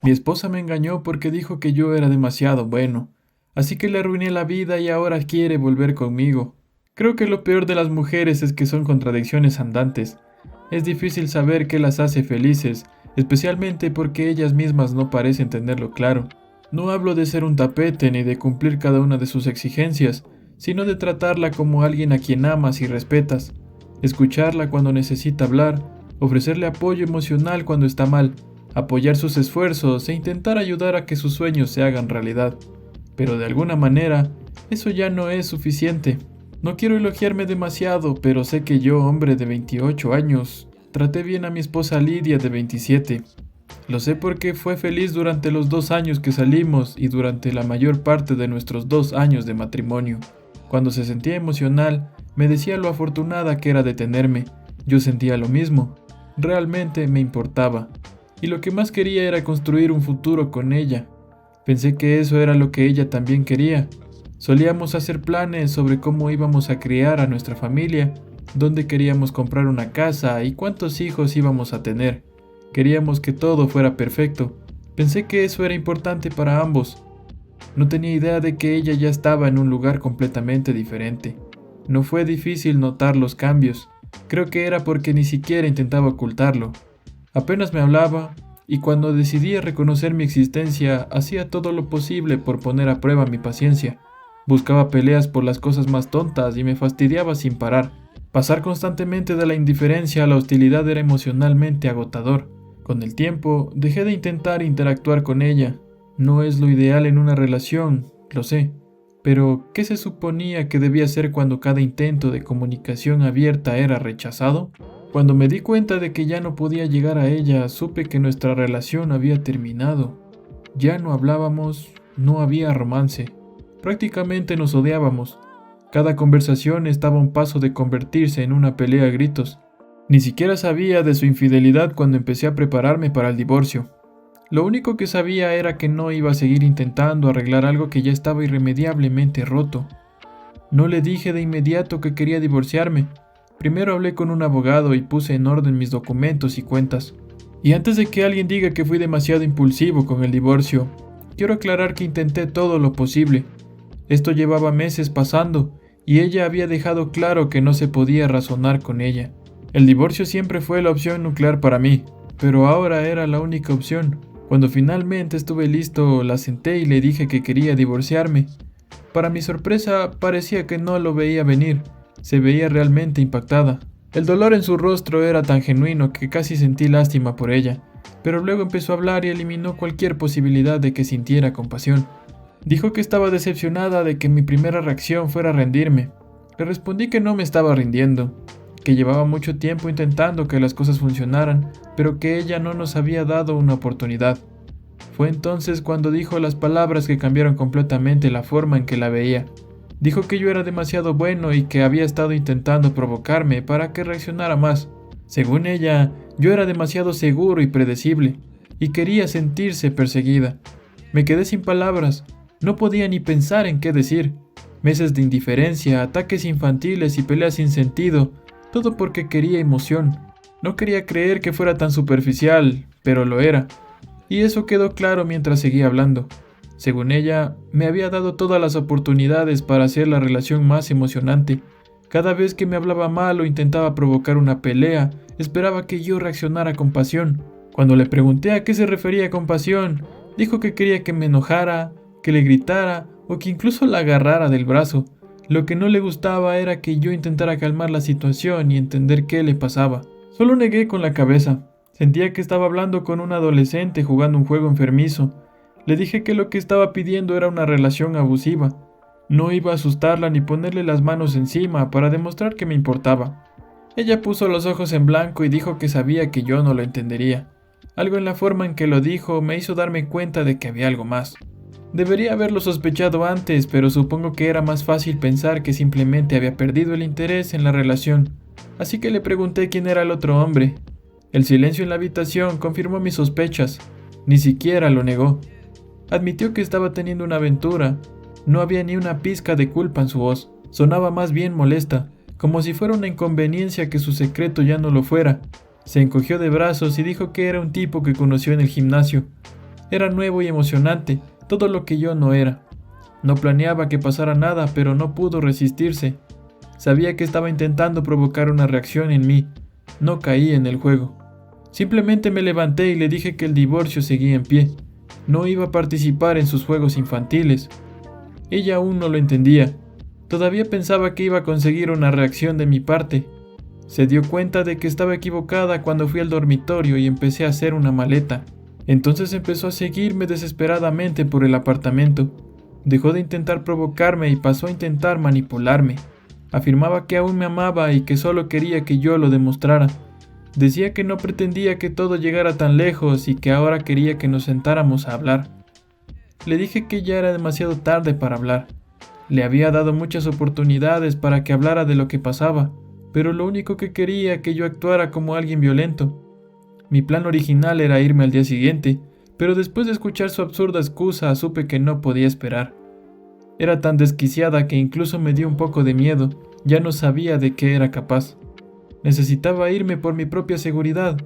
Mi esposa me engañó porque dijo que yo era demasiado bueno, así que le arruiné la vida y ahora quiere volver conmigo. Creo que lo peor de las mujeres es que son contradicciones andantes. Es difícil saber qué las hace felices, especialmente porque ellas mismas no parecen tenerlo claro. No hablo de ser un tapete ni de cumplir cada una de sus exigencias, sino de tratarla como alguien a quien amas y respetas, escucharla cuando necesita hablar, ofrecerle apoyo emocional cuando está mal, apoyar sus esfuerzos e intentar ayudar a que sus sueños se hagan realidad. Pero de alguna manera, eso ya no es suficiente. No quiero elogiarme demasiado, pero sé que yo, hombre de 28 años, traté bien a mi esposa Lidia de 27. Lo sé porque fue feliz durante los 2 años que salimos y durante la mayor parte de nuestros 2 años de matrimonio. Cuando se sentía emocional, me decía lo afortunada que era de tenerme. Yo sentía lo mismo. Realmente me importaba. Y lo que más quería era construir un futuro con ella. Pensé que eso era lo que ella también quería. Solíamos hacer planes sobre cómo íbamos a criar a nuestra familia, dónde queríamos comprar una casa y cuántos hijos íbamos a tener. Queríamos que todo fuera perfecto. Pensé que eso era importante para ambos. No tenía idea de que ella ya estaba en un lugar completamente diferente. No fue difícil notar los cambios. Creo que era porque ni siquiera intentaba ocultarlo. Apenas me hablaba, y cuando decidí reconocer mi existencia, hacía todo lo posible por poner a prueba mi paciencia. Buscaba peleas por las cosas más tontas y me fastidiaba sin parar. Pasar constantemente de la indiferencia a la hostilidad era emocionalmente agotador. Con el tiempo, dejé de intentar interactuar con ella. No es lo ideal en una relación, lo sé. Pero, ¿qué se suponía que debía hacer cuando cada intento de comunicación abierta era rechazado? Cuando me di cuenta de que ya no podía llegar a ella, supe que nuestra relación había terminado. Ya no hablábamos, no había romance. Prácticamente nos odiábamos. Cada conversación estaba a un paso de convertirse en una pelea a gritos. Ni siquiera sabía de su infidelidad cuando empecé a prepararme para el divorcio. Lo único que sabía era que no iba a seguir intentando arreglar algo que ya estaba irremediablemente roto. No le dije de inmediato que quería divorciarme. Primero hablé con un abogado y puse en orden mis documentos y cuentas. Y antes de que alguien diga que fui demasiado impulsivo con el divorcio, quiero aclarar que intenté todo lo posible. Esto llevaba meses pasando y ella había dejado claro que no se podía razonar con ella. El divorcio siempre fue la opción nuclear para mí, pero ahora era la única opción. Cuando finalmente estuve listo, la senté y le dije que quería divorciarme. Para mi sorpresa, parecía que no lo veía venir. Se veía realmente impactada. El dolor en su rostro era tan genuino que casi sentí lástima por ella, pero luego empezó a hablar y eliminó cualquier posibilidad de que sintiera compasión. Dijo que estaba decepcionada de que mi primera reacción fuera rendirme. Le respondí que no me estaba rindiendo, que llevaba mucho tiempo intentando que las cosas funcionaran, pero que ella no nos había dado una oportunidad. Fue entonces cuando dijo las palabras que cambiaron completamente la forma en que la veía. Dijo que yo era demasiado bueno y que había estado intentando provocarme para que reaccionara más. Según ella, yo era demasiado seguro y predecible, y quería sentirse perseguida. Me quedé sin palabras, no podía ni pensar en qué decir. Meses de indiferencia, ataques infantiles y peleas sin sentido, todo porque quería emoción. No quería creer que fuera tan superficial, pero lo era. Y eso quedó claro mientras seguía hablando. Según ella, me había dado todas las oportunidades para hacer la relación más emocionante. Cada vez que me hablaba mal o intentaba provocar una pelea, esperaba que yo reaccionara con pasión. Cuando le pregunté a qué se refería con pasión, dijo que quería que me enojara, que le gritara o que incluso la agarrara del brazo. Lo que no le gustaba era que yo intentara calmar la situación y entender qué le pasaba. Solo negué con la cabeza. Sentía que estaba hablando con un adolescente jugando un juego enfermizo. Le dije que lo que estaba pidiendo era una relación abusiva. No iba a asustarla ni ponerle las manos encima para demostrar que me importaba. Ella puso los ojos en blanco y dijo que sabía que yo no lo entendería. Algo en la forma en que lo dijo me hizo darme cuenta de que había algo más. Debería haberlo sospechado antes, pero supongo que era más fácil pensar que simplemente había perdido el interés en la relación. Así que le pregunté quién era el otro hombre. El silencio en la habitación confirmó mis sospechas. Ni siquiera lo negó. Admitió que estaba teniendo una aventura. No había ni una pizca de culpa en su voz. Sonaba más bien molesta, como si fuera una inconveniencia que su secreto ya no lo fuera. Se encogió de brazos y dijo que era un tipo que conoció en el gimnasio. Era nuevo y emocionante, todo lo que yo no era. No planeaba que pasara nada, pero no pudo resistirse. Sabía que estaba intentando provocar una reacción en mí. No caí en el juego. Simplemente me levanté y le dije que el divorcio seguía en pie. No iba a participar en sus juegos infantiles. Ella aún no lo entendía. Todavía pensaba que iba a conseguir una reacción de mi parte. Se dio cuenta de que estaba equivocada cuando fui al dormitorio y empecé a hacer una maleta. Entonces empezó a seguirme desesperadamente por el apartamento. Dejó de intentar provocarme y pasó a intentar manipularme. Afirmaba que aún me amaba y que solo quería que yo lo demostrara. Decía que no pretendía que todo llegara tan lejos y que ahora quería que nos sentáramos a hablar. Le dije que ya era demasiado tarde para hablar. Le había dado muchas oportunidades para que hablara de lo que pasaba, pero lo único que quería que yo actuara como alguien violento. Mi plan original era irme al día siguiente, pero después de escuchar su absurda excusa supe que no podía esperar. Era tan desquiciada que incluso me dio un poco de miedo, ya no sabía de qué era capaz. Necesitaba irme por mi propia seguridad.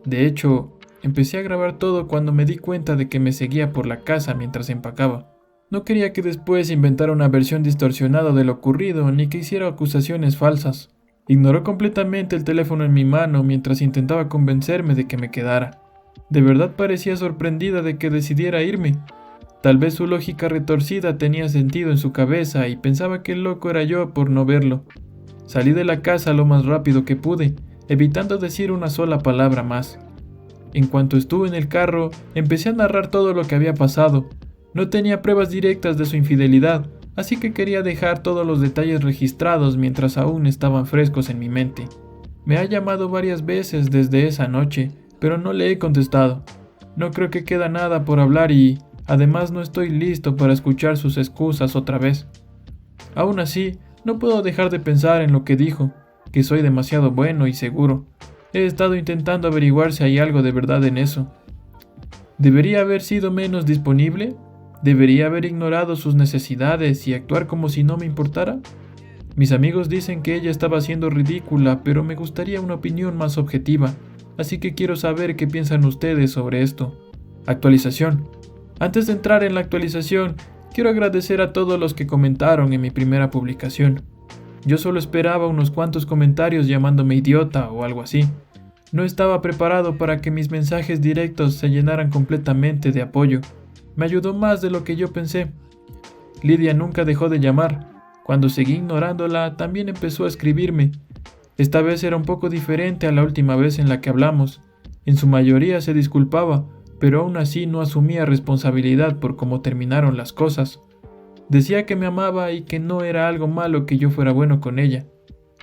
De hecho, empecé a grabar todo cuando me di cuenta de que me seguía por la casa mientras empacaba. No quería que después inventara una versión distorsionada de lo ocurrido ni que hiciera acusaciones falsas. Ignoró completamente el teléfono en mi mano mientras intentaba convencerme de que me quedara. De verdad parecía sorprendida de que decidiera irme. Tal vez su lógica retorcida tenía sentido en su cabeza y pensaba que el loco era yo por no verlo. Salí de la casa lo más rápido que pude, evitando decir una sola palabra más. En cuanto estuve en el carro, empecé a narrar todo lo que había pasado. No tenía pruebas directas de su infidelidad, así que quería dejar todos los detalles registrados mientras aún estaban frescos en mi mente. Me ha llamado varias veces desde esa noche, pero no le he contestado. No creo que queda nada por hablar y, además, no estoy listo para escuchar sus excusas otra vez. Aún así, no puedo dejar de pensar en lo que dijo, que soy demasiado bueno y seguro. He estado intentando averiguar si hay algo de verdad en eso. ¿Debería haber sido menos disponible? ¿Debería haber ignorado sus necesidades y actuar como si no me importara? Mis amigos dicen que ella estaba siendo ridícula, pero me gustaría una opinión más objetiva, así que quiero saber qué piensan ustedes sobre esto. Actualización. Antes de entrar en la actualización, quiero agradecer a todos los que comentaron en mi primera publicación. Yo solo esperaba unos cuantos comentarios llamándome idiota o algo así. No estaba preparado para que mis mensajes directos se llenaran completamente de apoyo. Me ayudó más de lo que yo pensé. Lidia nunca dejó de llamar. Cuando seguí ignorándola, también empezó a escribirme. Esta vez era un poco diferente a la última vez en la que hablamos. En su mayoría se disculpaba, pero aún así no asumía responsabilidad por cómo terminaron las cosas. Decía que me amaba y que no era algo malo que yo fuera bueno con ella,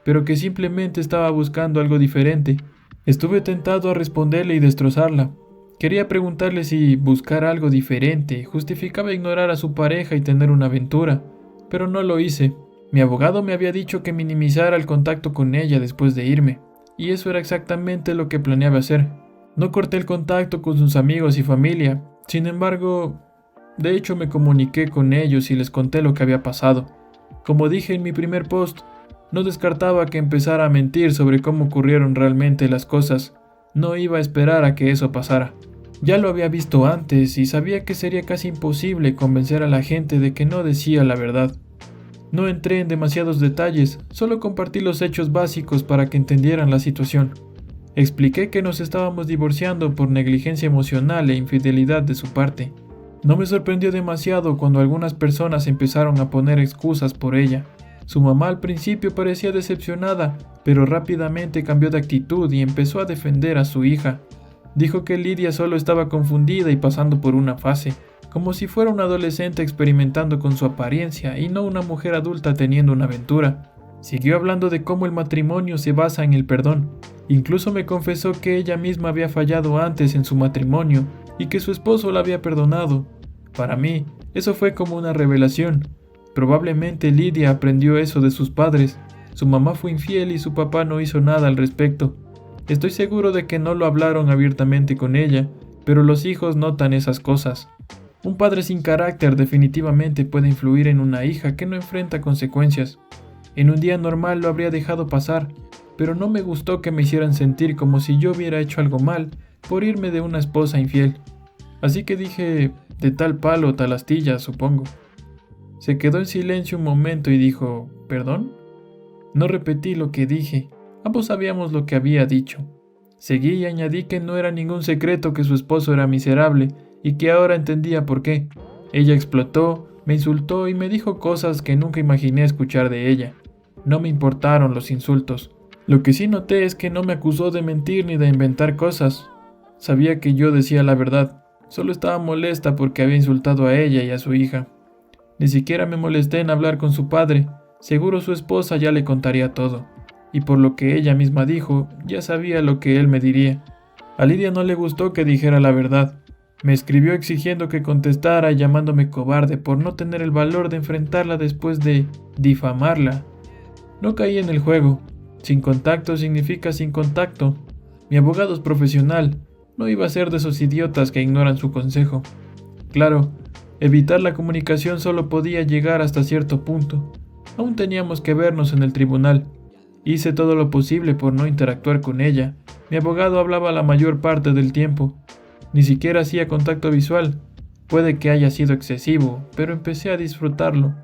pero que simplemente estaba buscando algo diferente. Estuve tentado a responderle y destrozarla. Quería preguntarle si buscar algo diferente justificaba ignorar a su pareja y tener una aventura, pero no lo hice. Mi abogado me había dicho que minimizara el contacto con ella después de irme, y eso era exactamente lo que planeaba hacer. No corté el contacto con sus amigos y familia, sin embargo, de hecho me comuniqué con ellos y les conté lo que había pasado. Como dije en mi primer post, no descartaba que empezara a mentir sobre cómo ocurrieron realmente las cosas. No iba a esperar a que eso pasara. Ya lo había visto antes y sabía que sería casi imposible convencer a la gente de que no decía la verdad. No entré en demasiados detalles, solo compartí los hechos básicos para que entendieran la situación. Expliqué que nos estábamos divorciando por negligencia emocional e infidelidad de su parte. No me sorprendió demasiado cuando algunas personas empezaron a poner excusas por ella. Su mamá al principio parecía decepcionada, pero rápidamente cambió de actitud y empezó a defender a su hija. Dijo que Lidia solo estaba confundida y pasando por una fase, como si fuera una adolescente experimentando con su apariencia y no una mujer adulta teniendo una aventura. Siguió hablando de cómo el matrimonio se basa en el perdón. Incluso me confesó que ella misma había fallado antes en su matrimonio y que su esposo la había perdonado. Para mí, eso fue como una revelación. Probablemente Lidia aprendió eso de sus padres. Su mamá fue infiel y su papá no hizo nada al respecto. Estoy seguro de que no lo hablaron abiertamente con ella, pero los hijos notan esas cosas. Un padre sin carácter definitivamente puede influir en una hija que no enfrenta consecuencias. En un día normal lo habría dejado pasar, pero no me gustó que me hicieran sentir como si yo hubiera hecho algo mal por irme de una esposa infiel. Así que dije, de tal palo, tal astilla, supongo. Se quedó en silencio un momento y dijo, ¿perdón? No repetí lo que dije, ambos sabíamos lo que había dicho. Seguí y añadí que no era ningún secreto que su esposo era miserable y que ahora entendía por qué. Ella explotó, me insultó y me dijo cosas que nunca imaginé escuchar de ella. No me importaron los insultos. Lo que sí noté es que no me acusó de mentir ni de inventar cosas. Sabía que yo decía la verdad, solo estaba molesta porque había insultado a ella y a su hija. Ni siquiera me molesté en hablar con su padre, seguro su esposa ya le contaría todo. Y por lo que ella misma dijo, ya sabía lo que él me diría. A Lidia no le gustó que dijera la verdad. Me escribió exigiendo que contestara y llamándome cobarde por no tener el valor de enfrentarla después de difamarla. No caí en el juego. Sin contacto significa sin contacto. Mi abogado es profesional. No iba a ser de esos idiotas que ignoran su consejo. Claro, evitar la comunicación solo podía llegar hasta cierto punto. Aún teníamos que vernos en el tribunal. Hice todo lo posible por no interactuar con ella. Mi abogado hablaba la mayor parte del tiempo. Ni siquiera hacía contacto visual. Puede que haya sido excesivo, pero empecé a disfrutarlo.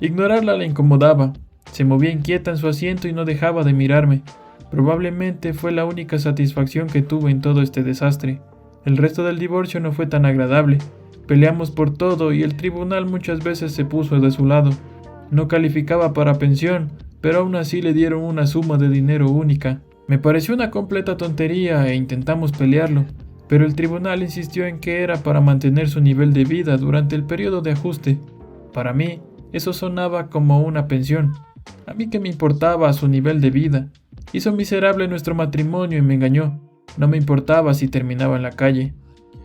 Ignorarla la incomodaba. Se movía inquieta en su asiento y no dejaba de mirarme. Probablemente fue la única satisfacción que tuve en todo este desastre. El resto del divorcio no fue tan agradable. Peleamos por todo y el tribunal muchas veces se puso de su lado. No calificaba para pensión, pero aún así le dieron una suma de dinero única. Me pareció una completa tontería e intentamos pelearlo, pero el tribunal insistió en que era para mantener su nivel de vida durante el periodo de ajuste. Para mí, eso sonaba como una pensión. A mí qué me importaba su nivel de vida. Hizo miserable nuestro matrimonio y me engañó. No me importaba si terminaba en la calle.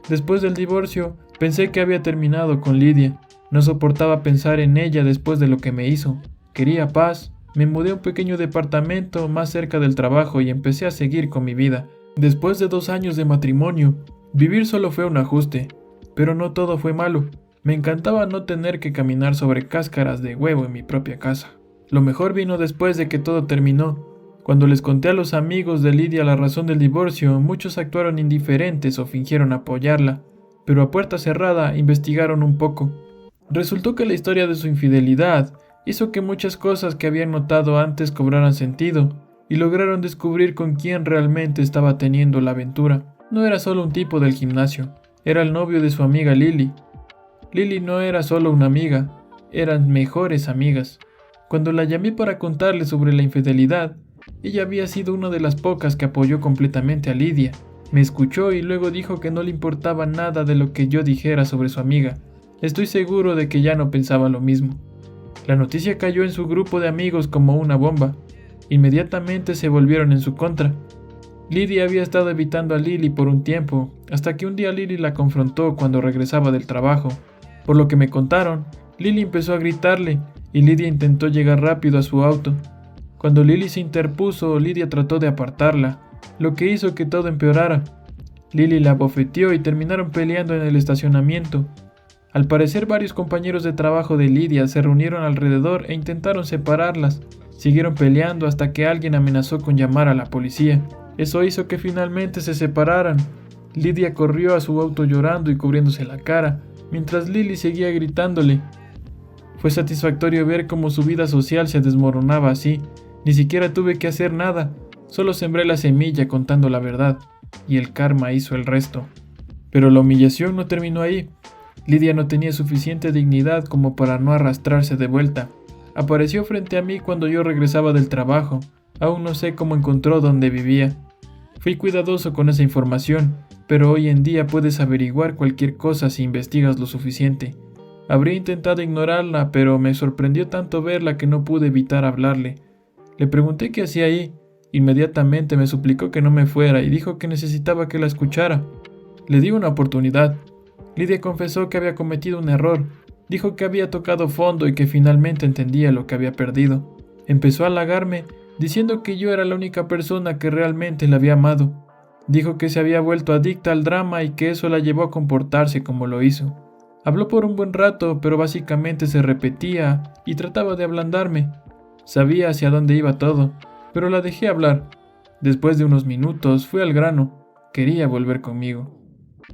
Después del divorcio, pensé que había terminado con Lidia. No soportaba pensar en ella después de lo que me hizo. Quería paz. Me mudé a un pequeño departamento más cerca del trabajo y empecé a seguir con mi vida. Después de 2 años de matrimonio, vivir solo fue un ajuste. Pero no todo fue malo. Me encantaba no tener que caminar sobre cáscaras de huevo en mi propia casa. Lo mejor vino después de que todo terminó. Cuando les conté a los amigos de Lidia la razón del divorcio, muchos actuaron indiferentes o fingieron apoyarla, pero a puerta cerrada investigaron un poco. Resultó que la historia de su infidelidad hizo que muchas cosas que habían notado antes cobraran sentido, y lograron descubrir con quién realmente estaba teniendo la aventura. No era solo un tipo del gimnasio, era el novio de su amiga Lily. Lily no era solo una amiga, eran mejores amigas. Cuando la llamé para contarle sobre la infidelidad, ella había sido una de las pocas que apoyó completamente a Lidia. Me escuchó y luego dijo que no le importaba nada de lo que yo dijera sobre su amiga. Estoy seguro de que ya no pensaba lo mismo. La noticia cayó en su grupo de amigos como una bomba. Inmediatamente se volvieron en su contra. Lidia había estado evitando a Lily por un tiempo, hasta que un día Lily la confrontó cuando regresaba del trabajo. Por lo que me contaron, Lily empezó a gritarle y Lidia intentó llegar rápido a su auto. Cuando Lily se interpuso, Lidia trató de apartarla, lo que hizo que todo empeorara. Lily la abofeteó y terminaron peleando en el estacionamiento. Al parecer, varios compañeros de trabajo de Lidia se reunieron alrededor e intentaron separarlas. Siguieron peleando hasta que alguien amenazó con llamar a la policía. Eso hizo que finalmente se separaran. Lidia corrió a su auto llorando y cubriéndose la cara, mientras Lily seguía gritándole. Fue satisfactorio ver cómo su vida social se desmoronaba así. Ni siquiera tuve que hacer nada, solo sembré la semilla contando la verdad, y el karma hizo el resto. Pero la humillación no terminó ahí. Lidia no tenía suficiente dignidad como para no arrastrarse de vuelta. Apareció frente a mí cuando yo regresaba del trabajo. Aún no sé cómo encontró dónde vivía. Fui cuidadoso con esa información, pero hoy en día puedes averiguar cualquier cosa si investigas lo suficiente. Habría intentado ignorarla, pero me sorprendió tanto verla que no pude evitar hablarle. Le pregunté qué hacía ahí. Inmediatamente me suplicó que no me fuera y dijo que necesitaba que la escuchara. Le di una oportunidad. Lidia confesó que había cometido un error. Dijo que había tocado fondo y que finalmente entendía lo que había perdido. Empezó a halagarme, diciendo que yo era la única persona que realmente la había amado. Dijo que se había vuelto adicta al drama y que eso la llevó a comportarse como lo hizo. Habló por un buen rato, pero básicamente se repetía y trataba de ablandarme. Sabía hacia dónde iba todo, pero la dejé hablar. Después de unos minutos fui al grano. Quería volver conmigo.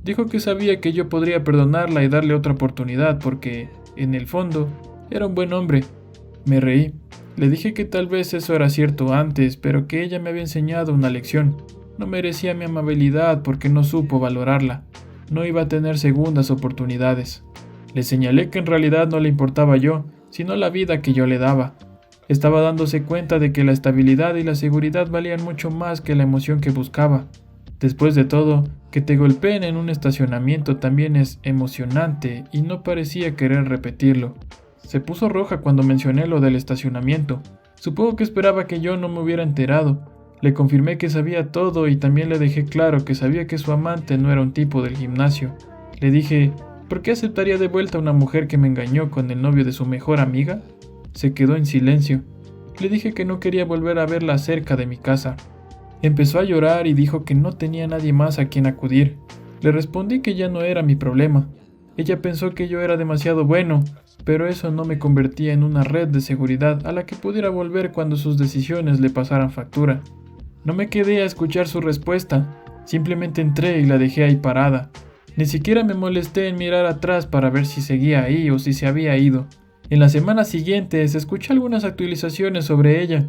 Dijo que sabía que yo podría perdonarla y darle otra oportunidad porque, en el fondo, era un buen hombre. Me reí. Le dije que tal vez eso era cierto antes, pero que ella me había enseñado una lección. No merecía mi amabilidad porque no supo valorarla. No iba a tener segundas oportunidades. Le señalé que en realidad no le importaba yo, sino la vida que yo le daba. Estaba dándose cuenta de que la estabilidad y la seguridad valían mucho más que la emoción que buscaba. Después de todo, que te golpeen en un estacionamiento también es emocionante y no parecía querer repetirlo. Se puso roja cuando mencioné lo del estacionamiento. Supongo que esperaba que yo no me hubiera enterado. Le confirmé que sabía todo y también le dejé claro que sabía que su amante no era un tipo del gimnasio. Le dije, ¿por qué aceptaría de vuelta a una mujer que me engañó con el novio de su mejor amiga? Se quedó en silencio. Le dije que no quería volver a verla cerca de mi casa. Empezó a llorar y dijo que no tenía nadie más a quien acudir. Le respondí que ya no era mi problema. Ella pensó que yo era demasiado bueno, pero eso no me convertía en una red de seguridad a la que pudiera volver cuando sus decisiones le pasaran factura. No me quedé a escuchar su respuesta, simplemente entré y la dejé ahí parada. Ni siquiera me molesté en mirar atrás para ver si seguía ahí o si se había ido. En las semanas siguientes escuché algunas actualizaciones sobre ella.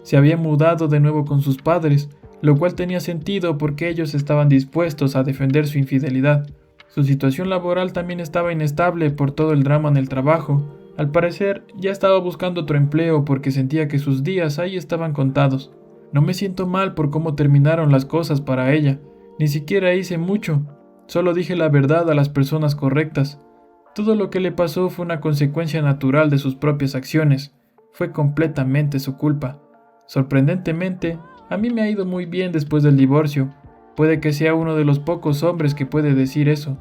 Se había mudado de nuevo con sus padres, lo cual tenía sentido porque ellos estaban dispuestos a defender su infidelidad. Su situación laboral también estaba inestable por todo el drama en el trabajo. Al parecer, ya estaba buscando otro empleo porque sentía que sus días ahí estaban contados. No me siento mal por cómo terminaron las cosas para ella. Ni siquiera hice mucho. Solo dije la verdad a las personas correctas. Todo lo que le pasó fue una consecuencia natural de sus propias acciones. Fue completamente su culpa. Sorprendentemente, a mí me ha ido muy bien después del divorcio. Puede que sea uno de los pocos hombres que puede decir eso.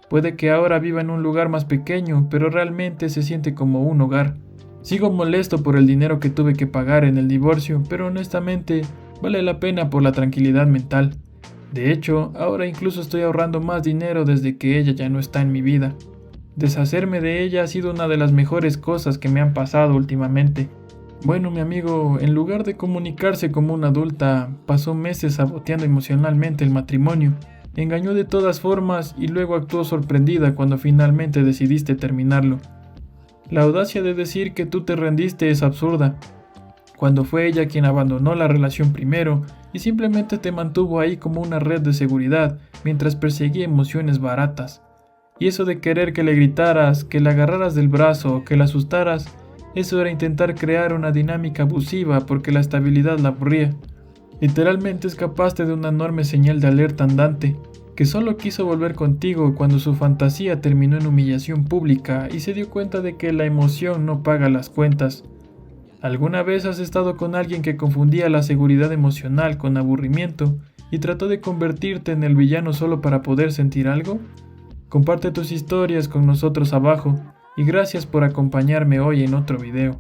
Puede que ahora viva en un lugar más pequeño, pero realmente se siente como un hogar. Sigo molesto por el dinero que tuve que pagar en el divorcio, pero honestamente vale la pena por la tranquilidad mental. De hecho, ahora incluso estoy ahorrando más dinero desde que ella ya no está en mi vida. Deshacerme de ella ha sido una de las mejores cosas que me han pasado últimamente. Bueno, mi amigo, en lugar de comunicarse como una adulta, pasó meses saboteando emocionalmente el matrimonio. Engañó de todas formas y luego actuó sorprendida cuando finalmente decidiste terminarlo. La audacia de decir que tú te rendiste es absurda, cuando fue ella quien abandonó la relación primero y simplemente te mantuvo ahí como una red de seguridad mientras perseguía emociones baratas. Y eso de querer que le gritaras, que la agarraras del brazo o que la asustaras, eso era intentar crear una dinámica abusiva porque la estabilidad la aburría. Literalmente escapaste de una enorme señal de alerta andante, que solo quiso volver contigo cuando su fantasía terminó en humillación pública y se dio cuenta de que la emoción no paga las cuentas. ¿Alguna vez has estado con alguien que confundía la seguridad emocional con aburrimiento y trató de convertirte en el villano solo para poder sentir algo? Comparte tus historias con nosotros abajo y gracias por acompañarme hoy en otro video.